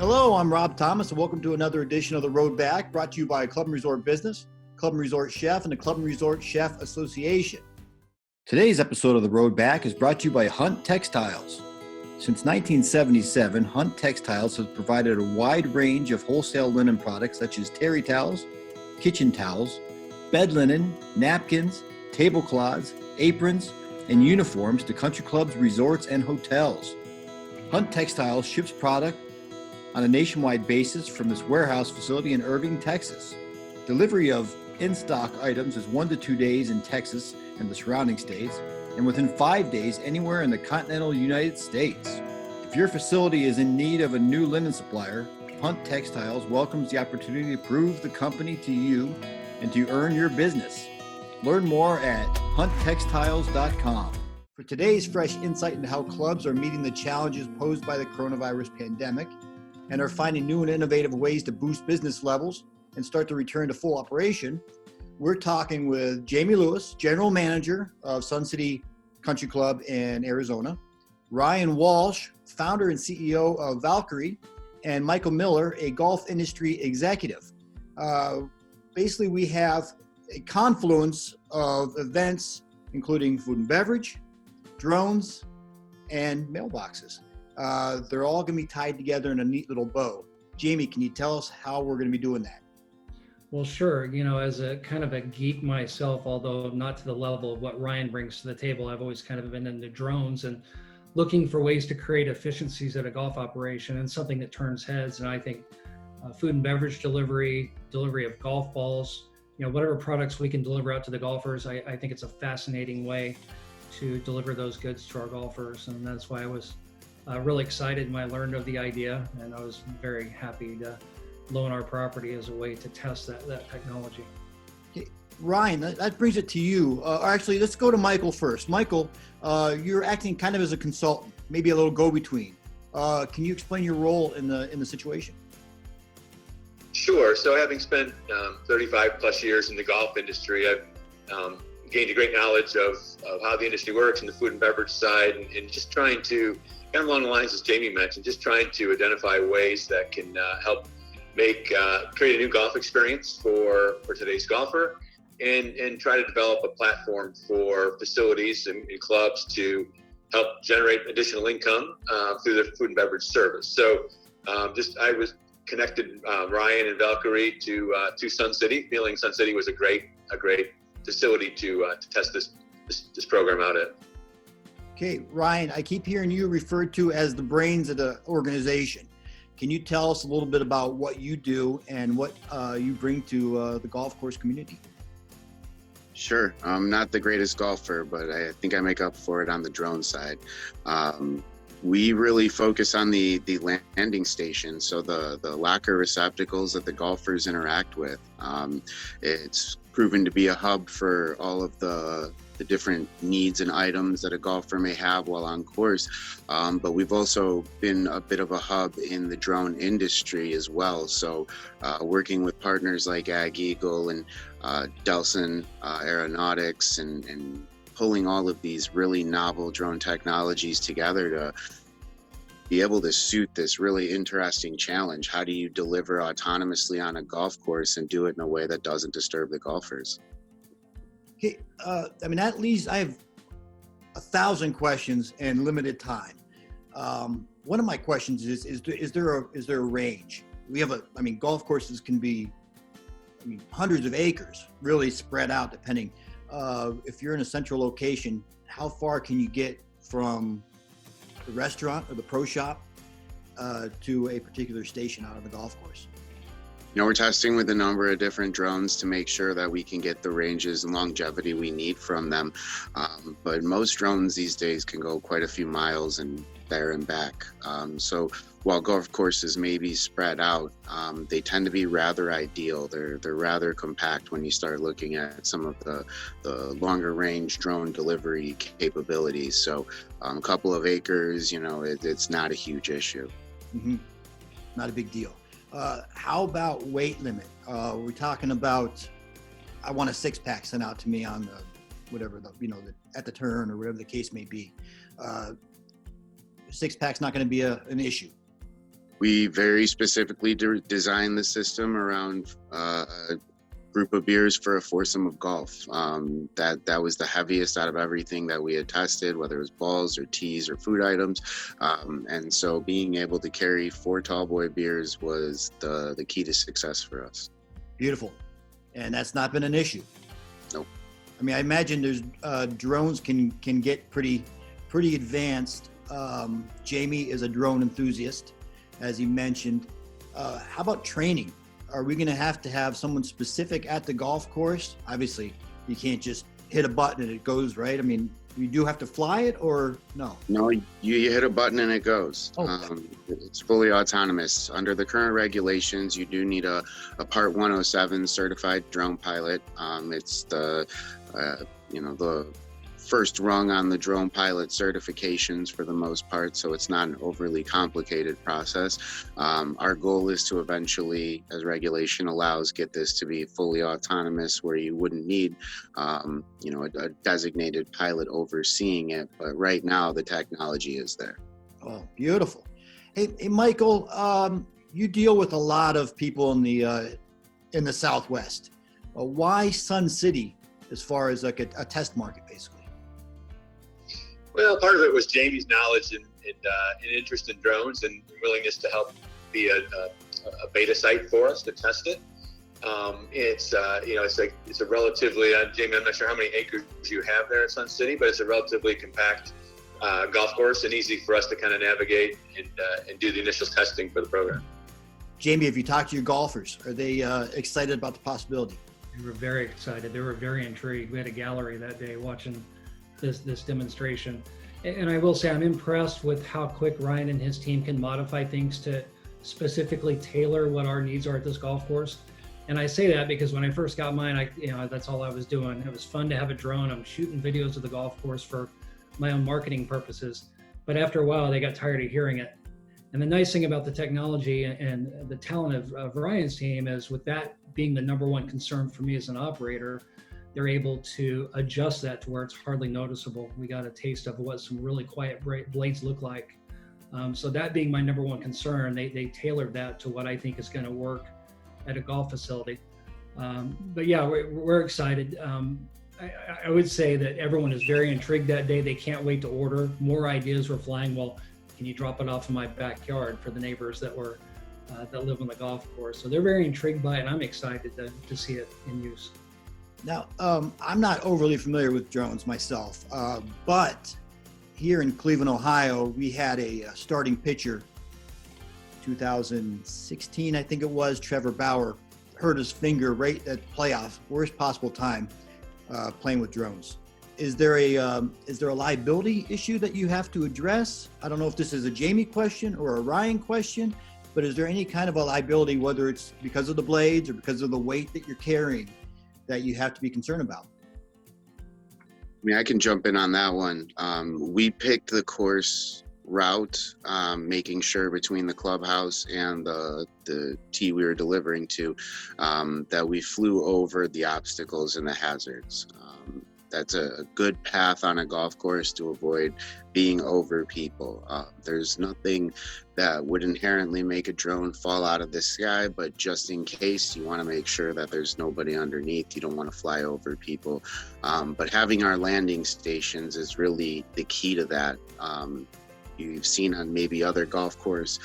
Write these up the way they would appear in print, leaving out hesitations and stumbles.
Hello, I'm Rob Thomas, and welcome to another edition of The Road Back, brought to you by Club and Resort Business, Club and Resort Chef, and the Club and Resort Chef Association. Today's episode of The Road Back is brought to you by Hunt Textiles. Since 1977, Hunt Textiles has provided a wide range of wholesale linen products such as terry towels, kitchen towels, bed linen, napkins, tablecloths, aprons, and uniforms to country clubs, resorts, and hotels. Hunt Textiles ships product on a nationwide basis from its warehouse facility in Irving, Texas. Delivery of in-stock items is 1 to 2 days in Texas and the surrounding states, and within 5 days anywhere in the continental United States. If your facility is in need of a new linen supplier, Hunt Textiles welcomes the opportunity to prove the company to you and to earn your business. Learn more at hunttextiles.com. For today's fresh insight into how clubs are meeting the challenges posed by the coronavirus pandemic and are finding new and innovative ways to boost business levels and start to return to full operation, we're talking with Jamey Lewis, General Manager of Sun City Country Club in Arizona, Ryan Walsh, Founder and CEO of Valqari, and Michael Miller, a golf industry executive. Basically, we have a confluence of events, including food and beverage, drones, and mailboxes. They're all going to be tied together in a neat little bow. Jamey, can you tell us how we're going to be doing that? Well, sure. As a kind of a geek myself, although not to the level of what Ryan brings to the table, I've always kind of been into drones and looking for ways to create efficiencies at a golf operation and something that turns heads. And I think food and beverage delivery of golf balls, whatever products we can deliver out to the golfers, I think it's a fascinating way to deliver those goods to our golfers. And that's why I was really excited when I learned of the idea, and I was very happy to loan our property as a way to test that technology. Okay. Ryan, that brings it to you. Actually, let's go to Michael first. Michael, you're acting kind of as a consultant, maybe a little go-between. Can you explain your role in the situation? Sure. So having spent 35 plus years in the golf industry, I've gained a great knowledge of how the industry works and the food and beverage side, and just trying to, kind of along the lines as Jamey mentioned, just trying to identify ways that can help create a new golf experience for today's golfer, and try to develop a platform for facilities and clubs to help generate additional income through the food and beverage service. So I was connected Ryan and Valqari to Sun City, feeling Sun City was a great facility to test this program out at. Okay, Ryan, I keep hearing you referred to as the brains of the organization. Can you tell us a little bit about what you do and what you bring to the golf course community? Sure. I'm not the greatest golfer, but I think I make up for it on the drone side. We really focus on the landing station, so the locker receptacles that the golfers interact with. It's proven to be a hub for all of the different needs and items that a golfer may have while on course. But we've also been a bit of a hub in the drone industry as well. So working with partners like Ag Eagle and Delson Aeronautics and pulling all of these really novel drone technologies together to be able to suit this really interesting challenge. How do you deliver autonomously on a golf course and do it in a way that doesn't disturb the golfers? Okay, that leaves, I have 1,000 questions and limited time. One of my questions is there a range? We have golf courses can be, hundreds of acres, really spread out depending. If you're in a central location, how far can you get from the restaurant or the pro shop to a particular station out on the golf course? We're testing with a number of different drones to make sure that we can get the ranges and longevity we need from them. But most drones these days can go quite a few miles and there and back. So while golf courses may be spread out, they tend to be rather ideal. They're rather compact when you start looking at some of the longer range drone delivery capabilities. So a couple of acres, it's not a huge issue. Mm-hmm. Not a big deal. How about weight limit? We're talking about, I want a 6-pack sent out to me on at the turn or whatever the case may be. 6-pack's not going to be an issue. We very specifically designed the system around a group of beers for a foursome of golf. That was the heaviest out of everything that we had tested, whether it was balls or teas or food items. And so being able to carry 4 tall boy beers was the key to success for us. Beautiful. And that's not been an issue. Nope. I mean, I imagine there's drones can get pretty advanced. Jamey is a drone enthusiast, as he mentioned. How about training? Are we going to have someone specific at the golf course? Obviously, you can't just hit a button and it goes, right? I mean, you do have to fly it, or no? No, you hit a button and it goes. Oh. It's fully autonomous. Under the current regulations, you do need a Part 107 certified drone pilot. It's the first rung on the drone pilot certifications for the most part, so it's not an overly complicated process. Our goal is to eventually, as regulation allows, get this to be fully autonomous, where you wouldn't need a designated pilot overseeing it. But right now the technology is there. Oh, beautiful. Hey Michael, you deal with a lot of people in the Southwest. Why Sun City as far as like a test market, basically? Well, part of it was Jamey's knowledge and interest in drones and willingness to help be a beta site for us to test it. It's a relatively, Jamey, I'm not sure how many acres you have there at Sun City, but it's a relatively compact golf course and easy for us to kind of navigate and do the initial testing for the program. Jamey, have you talked to your golfers? Are they excited about the possibility? They were very excited. They were very intrigued. We had a gallery that day watching this demonstration. And I will say I'm impressed with how quick Ryan and his team can modify things to specifically tailor what our needs are at this golf course. And I say that because when I first got mine, that's all I was doing. It was fun to have a drone. I'm shooting videos of the golf course for my own marketing purposes. But after a while, they got tired of hearing it. And the nice thing about the technology and the talent of Ryan's team is, with that being the number one concern for me as an operator, they're able to adjust that to where it's hardly noticeable. We got a taste of what some really quiet blades look like. So that being my number one concern, they tailored that to what I think is going to work at a golf facility. But yeah, we're excited. I would say that everyone is very intrigued that day. They can't wait to order. More ideas were flying. Well, can you drop it off in my backyard for the neighbors that live on the golf course? So they're very intrigued by it, and I'm excited to see it in use. Now, I'm not overly familiar with drones myself, but here in Cleveland, Ohio, we had a starting pitcher, 2016, I think it was, Trevor Bauer, hurt his finger right at playoff, worst possible time, playing with drones. Is there a liability issue that you have to address? I don't know if this is a Jamey question or a Ryan question, but is there any kind of a liability, whether it's because of the blades or because of the weight that you're carrying, that you have to be concerned about? I mean, I can jump in on that one. We picked the course route, making sure between the clubhouse and the tee we were delivering to, that we flew over the obstacles and the hazards. That's a good path on a golf course to avoid being over people. There's nothing that would inherently make a drone fall out of the sky, but just in case, you want to make sure that there's nobody underneath. You don't want to fly over people. But having our landing stations is really the key to that. You've seen on maybe other golf course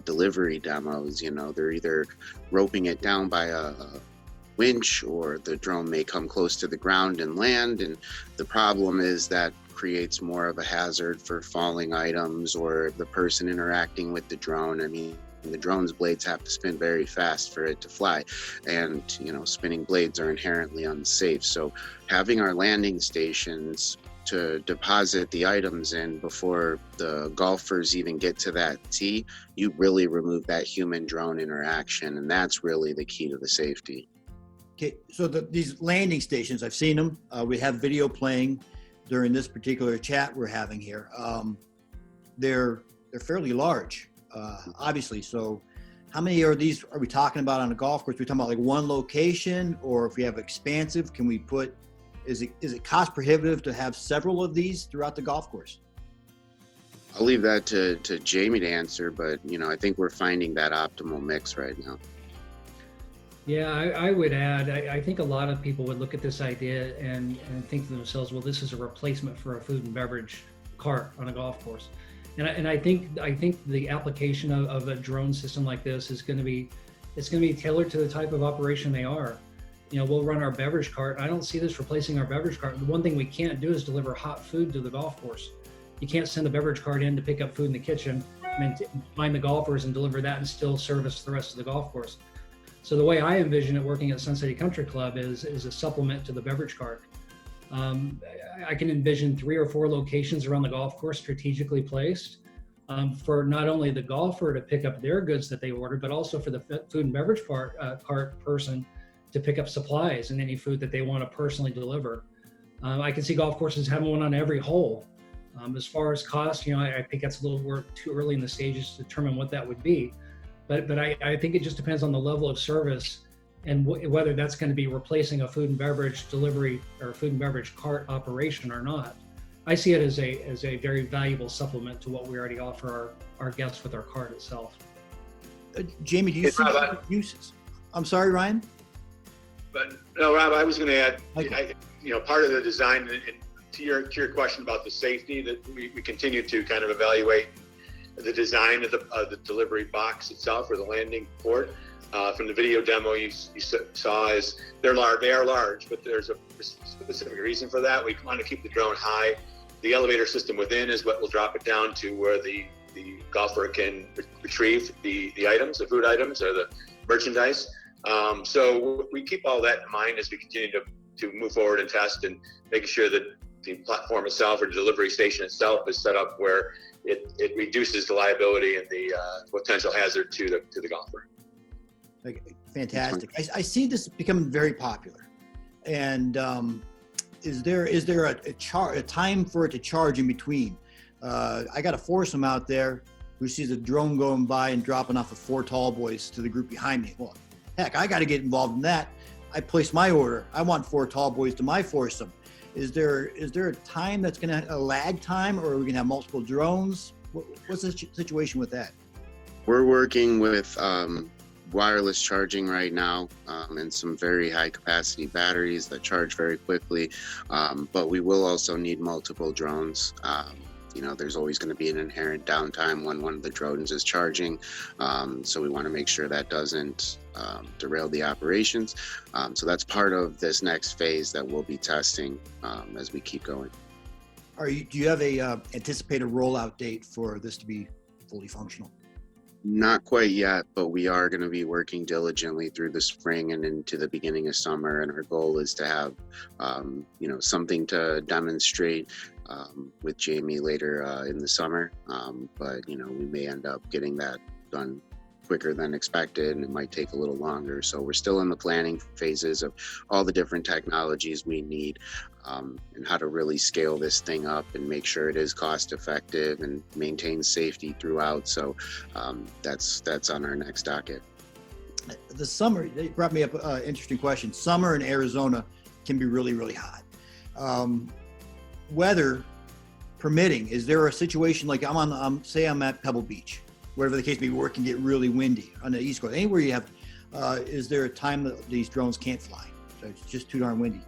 delivery demos, they're either roping it down by a winch, or the drone may come close to the ground and land, and the problem is that creates more of a hazard for falling items or the person interacting with the drone. I mean, the drone's blades have to spin very fast for it to fly, and spinning blades are inherently unsafe. So having our landing stations to deposit the items in before the golfers even get to that tee, you really remove that human drone interaction, and that's really the key to the safety. Okay, so these landing stations, I've seen them. We have video playing during this particular chat we're having here. They're fairly large, obviously. So how many are these are we talking about on a golf course? Are we talking about like one location, or if we have expansive, can we put, is it cost prohibitive to have several of these throughout the golf course? I'll leave that to Jamey to answer, but I think we're finding that optimal mix right now. Yeah, I would add, I think a lot of people would look at this idea and think to themselves, well, this is a replacement for a food and beverage cart on a golf course. And I think the application of a drone system like this is going to be tailored to the type of operation they are. We'll run our beverage cart. I don't see this replacing our beverage cart. The one thing we can't do is deliver hot food to the golf course. You can't send a beverage cart in to pick up food in the kitchen and find the golfers and deliver that and still service the rest of the golf course. So the way I envision it working at Sun City Country Club is a supplement to the beverage cart. I can envision 3 or 4 locations around the golf course strategically placed for not only the golfer to pick up their goods that they ordered, but also for the food and beverage cart person to pick up supplies and any food that they want to personally deliver. I can see golf courses having one on every hole. As far as cost, I think that's a little too early in the stages to determine what that would be. But I think it just depends on the level of service and whether that's going to be replacing a food and beverage delivery or food and beverage cart operation or not. I see it as a very valuable supplement to what we already offer our guests with our cart itself. Jamey, do you see other uses? I'm sorry, Ryan? But no, Rob, I was going to add, part of the design, and to your question about the safety, that we continue to kind of evaluate the design of the delivery box itself, or the landing port. From the video demo you saw, is they are large, but there's a specific reason for that. We want to keep the drone high. The elevator system within is what will drop it down to where the golfer can retrieve the items, the food items or the merchandise. So we keep all that in mind as we continue to move forward and test, and making sure that the platform itself or the delivery station itself is set up where it reduces the liability and the potential hazard to the golfer. Fantastic. I see this becoming very popular. And is there a time for it to charge in between? I got a foursome out there who sees a drone going by and dropping off of 4 tall boys to the group behind me. Well, heck, I got to get involved in that. I placed my order. I want 4 tall boys to my foursome. Is there a time that's going to a lag time, or are we going to have multiple drones? What's the situation with that? We're working with wireless charging right now, and some very high capacity batteries that charge very quickly. But we will also need multiple drones. There's always going to be an inherent downtime when one of the drones is charging. So we want to make sure that doesn't derail the operations. So that's part of this next phase that we'll be testing as we keep going. Do you have a anticipated rollout date for this to be fully functional? Not quite yet, but we are going to be working diligently through the spring and into the beginning of summer. And our goal is to have, something to demonstrate with Jamey later in the summer. But we may end up getting that done quicker than expected, and it might take a little longer. So we're still in the planning phases of all the different technologies we need, and how to really scale this thing up and make sure it is cost effective and maintains safety throughout. So that's on our next docket. The summer, they brought me up an interesting question. Summer in Arizona can be really, really hot. Weather permitting, is there a situation like say I'm at Pebble Beach, whatever the case may be, where it can get really windy on the East Coast? Anywhere you have, is there a time that these drones can't fly? So it's just too darn windy.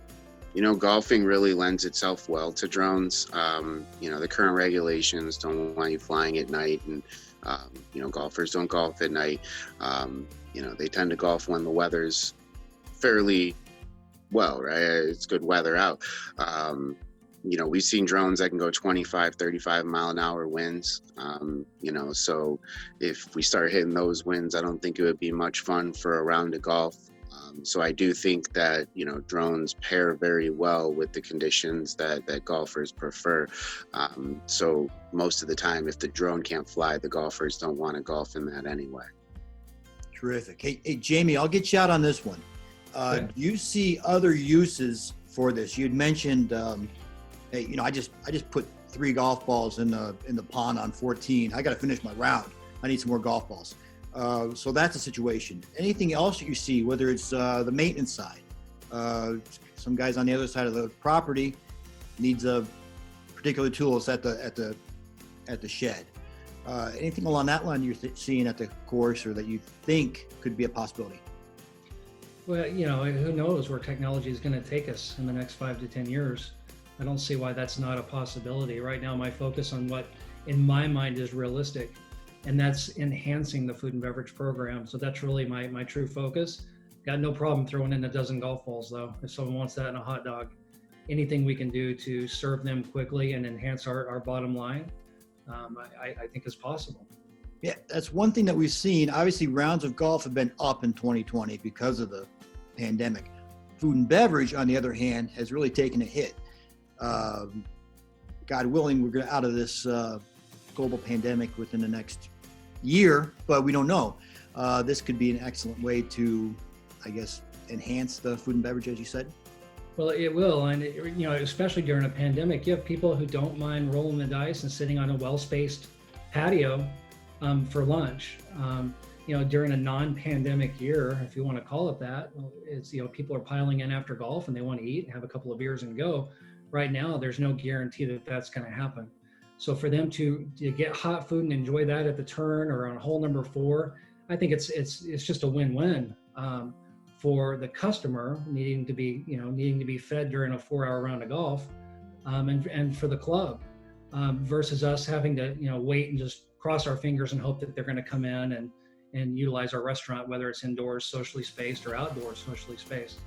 Golfing really lends itself well to drones. The current regulations don't want you flying at night, and golfers don't golf at night. They tend to golf when the weather's fairly well, right? It's good weather out. We've seen drones that can go 25, 35 mile an hour winds. So if we start hitting those winds, I don't think it would be much fun for a round of golf. So I do think that, drones pair very well with the conditions that golfers prefer. So most of the time, if the drone can't fly, the golfers don't want to golf in that anyway. Terrific. Hey, Jamey, I'll get you out on this one. Do you see other uses for this? You'd mentioned, I just put 3 golf balls in the pond on 14. I got to finish my round. I need some more golf balls. So that's a situation. Anything else that you see, whether it's the maintenance side? Some guys on the other side of the property needs a particular tool. It's at the at the shed. Anything along that line you're seeing at the course or that you think could be a possibility? Well, who knows where technology is going to take us in the next 5 to 10 years. I don't see why that's not a possibility. Right now, my focus on what in my mind is realistic, and that's enhancing the food and beverage program. So that's really my true focus. Got no problem throwing in a dozen golf balls though. If someone wants that in a hot dog, anything we can do to serve them quickly and enhance our bottom line, I think is possible. Yeah, that's one thing that we've seen. Obviously, rounds of golf have been up in 2020 because of the pandemic. Food and beverage, on the other hand, has really taken a hit. God willing, we're out of this global pandemic within the next year, but we don't know. This could be an excellent way to, I guess, enhance the food and beverage, as you said. Well, it will, and especially during a pandemic, you have people who don't mind rolling the dice and sitting on a well-spaced patio for lunch. During a non-pandemic year, if you want to call it that, it's people are piling in after golf and they want to eat and have a couple of beers and go. Right now, there's no guarantee that that's going to happen. So for them to get hot food and enjoy that at the turn or on hole number 4, I think it's just a win-win for the customer needing to be fed during a 4-hour round of golf, and for the club versus us having to wait and just cross our fingers and hope that they're going to come in and utilize our restaurant, whether it's indoors socially spaced or outdoors socially spaced.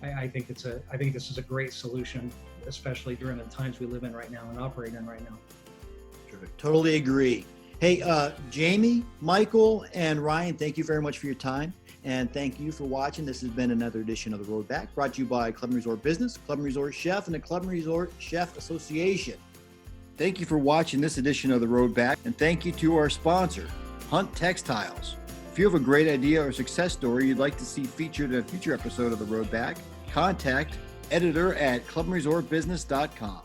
I think this is a great solution, especially during the times we live in right now and operate in right now. Terrific. Totally agree. Hey, Jamey, Michael, and Ryan, thank you very much for your time. And thank you for watching. This has been another edition of The Road Back, brought to you by Club and Resort Business, Club and Resort Chef, and the Club and Resort Chef Association. Thank you for watching this edition of The Road Back, and thank you to our sponsor, Hunt Textiles. If you have a great idea or success story you'd like to see featured in a future episode of The Road Back, contact editor@clubandresortbusiness.com.